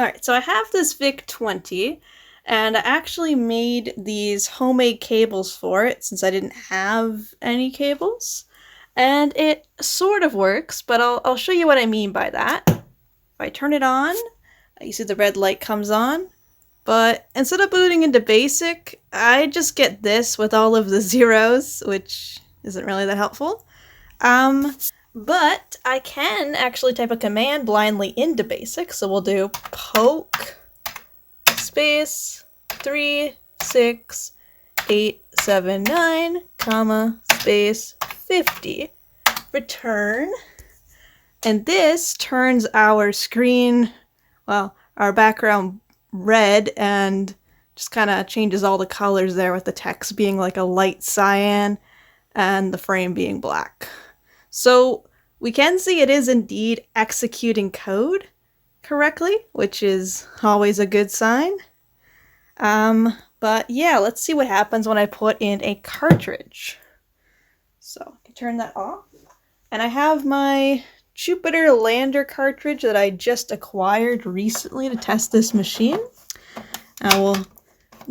Alright, so I have this VIC 20, and I actually made these homemade cables for it since I didn't have any cables. And it sort of works, but I'll show you what I mean by that. If I turn it on, you see the red light comes on, but instead of booting into BASIC, I just get this with all of the zeros, which isn't really that helpful. But I can actually type a command blindly into BASIC, so we'll do poke space 3689 comma space 50 return, and this turns our screen, well, our background red, and just kind of changes all the colors there with the text being like a light cyan and the frame being black. So we can see it is indeed executing code correctly, which is always a good sign. But yeah, let's see what happens when I put in a cartridge. So I can turn that off. And I have my Jupiter lander cartridge that I just acquired recently to test this machine. I will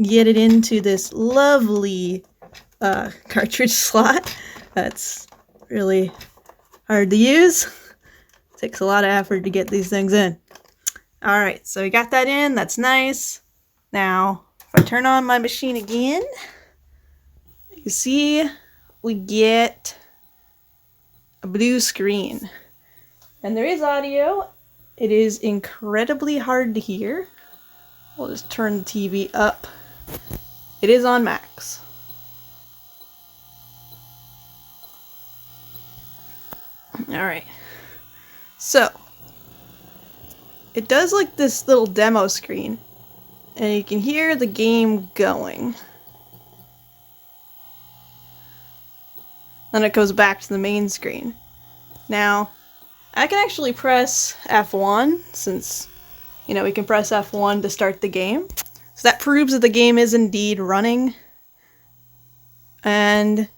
get it into this lovely cartridge slot. That's really hard to use. Takes a lot of effort to get these things in. Alright, so we got that in. That's nice. Now, if I turn on my machine again, you see we get a blue screen. And there is audio. It is incredibly hard to hear. We'll just turn the TV up. It is on max. Alright. So, it does like this little demo screen, and you can hear the game going. Then it goes back to the main screen. Now, I can actually press F1, since, you know, we can press F1 to start the game. So that proves that the game is indeed running. And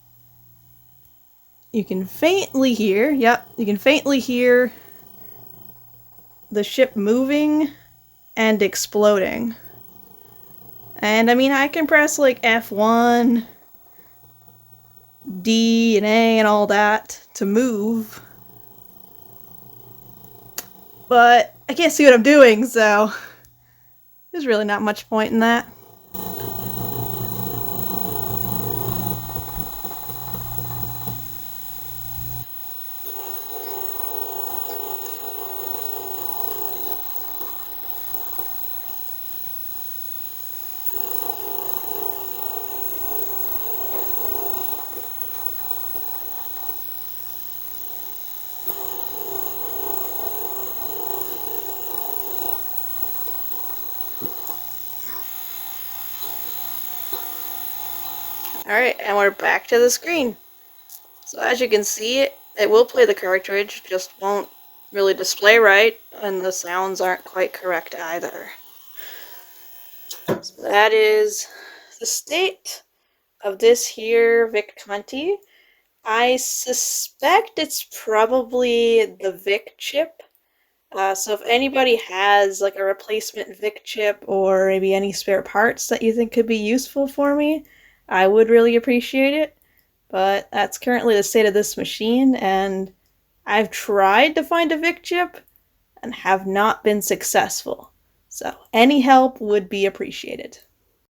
you can faintly hear, you can faintly hear the ship moving and exploding. And I mean, I can press like F1, D and A and all that to move, but I can't see what I'm doing, so there's really not much point in that. Alright, and we're back to the screen. So as you can see, it will play the cartridge, just won't really display right, and the sounds aren't quite correct either. So that is the state of this here VIC 20. I suspect it's probably the VIC chip. So if anybody has like a replacement VIC chip or maybe any spare parts that you think could be useful for me, I would really appreciate it. But that's currently the state of this machine, and I've tried to find a VIC chip and have not been successful. So any help would be appreciated.